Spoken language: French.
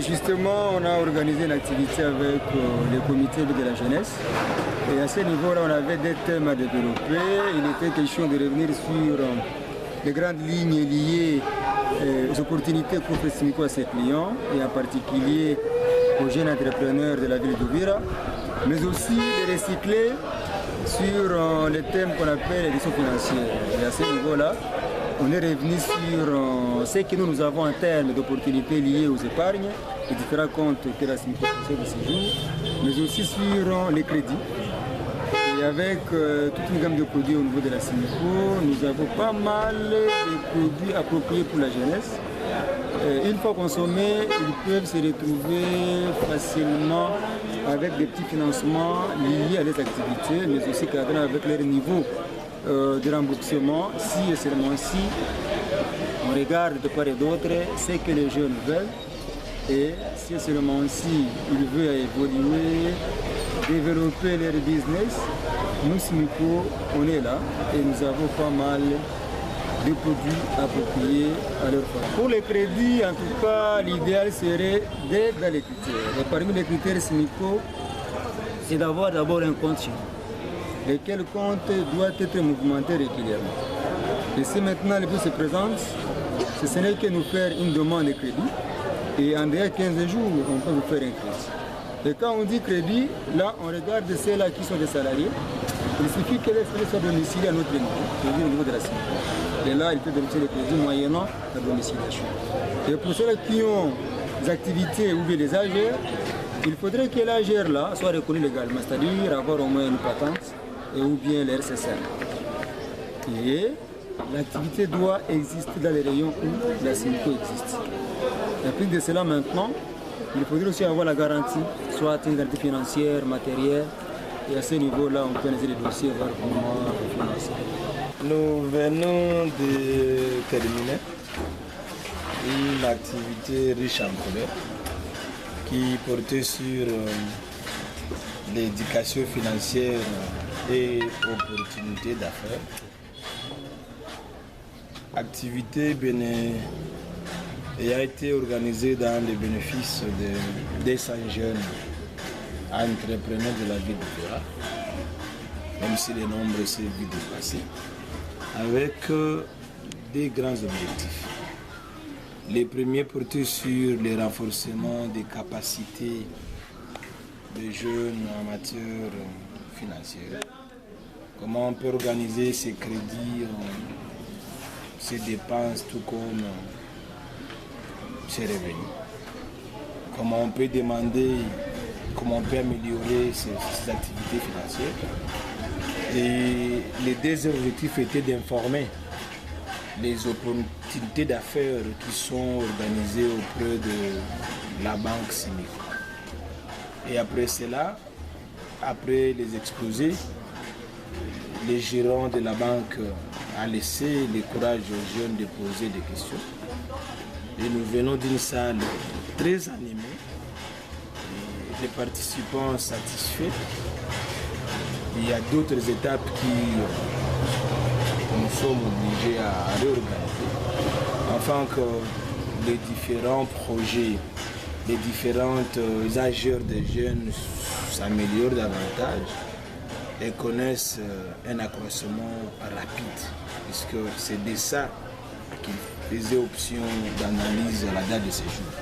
Justement, on a organisé une activité avec les comités de la jeunesse. Et à ce niveau-là, on avait des thèmes à développer. Il était question de revenir sur les grandes lignes liées aux opportunités qu'offre Simico à ses clients, et en particulier aux jeunes entrepreneurs de la ville d'Uvira, mais aussi de recycler sur les thèmes qu'on appelle les gestions financières. Et à ce niveau-là, on est revenu sur ce que nous avons en termes d'opportunités liées aux épargnes, les différents comptes que la Simico possède de ces jours, mais aussi sur les crédits. Et avec toute une gamme de produits au niveau de la Simico, nous avons pas mal de produits appropriés pour la jeunesse. Une fois consommés, ils peuvent se retrouver facilement avec des petits financements liés à leurs activités, mais aussi cadrant avec leur niveau de remboursement, si et seulement si on regarde de part et d'autre ce que les jeunes veulent, et si et seulement si ils veulent évoluer, développer leur business. Nous, Simico, on est là et nous avons pas mal de produits appropriés à leur part. Pour les crédits, en tout cas, l'idéal serait d'être dans les critères. Et parmi les critères Simico, c'est d'avoir d'abord un compte chez nous, lequel compte doit être mouvementé régulièrement. Et si maintenant le but se présente, ce n'est que nous faire une demande de crédit, et en derrière 15 jours, on peut vous faire un crédit. Et quand on dit crédit, là, on regarde ceux-là qui sont des salariés. Il suffit que les salariés soient domiciliés à notre niveau, c'est-à-dire au niveau de la Simico. Et là, il peut bénéficier des crédits moyennant la domiciliation. Et pour ceux qui ont des activités ou bien des AGR, il faudrait que l'AGR là soit reconnu légalement, c'est-à-dire avoir au moins une patente et ou bien les RCCR. Et l'activité doit exister dans les rayons où la Simico existe. Et plus de cela maintenant, il faudrait aussi avoir la garantie, soit une garantie financière, matérielle, et à ce niveau-là, on peut analyser les dossiers, voir comment financer. Nous venons de terminer une activité riche en couleurs qui portait sur l'éducation financière et opportunités d'affaires. Activité a été organisée dans le bénéfice de 200 jeunes entrepreneurs de la ville d'Uvira, même si le nombre s'est vu dépasser, avec des grands objectifs. Les premiers portaient sur le renforcement des capacités des jeunes en matière financière. Comment on peut organiser ses crédits, ses dépenses, tout comme ses revenus. Comment on peut demander, comment on peut améliorer ses activités financières. Et les deux objectifs étaient d'informer les opportunités d'affaires qui sont organisées auprès de la banque Simico. Et après cela, après les exposés, les gérants de la banque ont laissé le courage aux jeunes de poser des questions. Et nous venons d'une salle très animée, les participants satisfaits. Il y a d'autres étapes qui nous sommes obligés à réorganiser, afin que les différents projets, les différentes AGR des jeunes s'améliorent davantage et connaissent un accroissement rapide, puisque c'est de ça qu'ils faisaient option d'analyse à la date de séjour.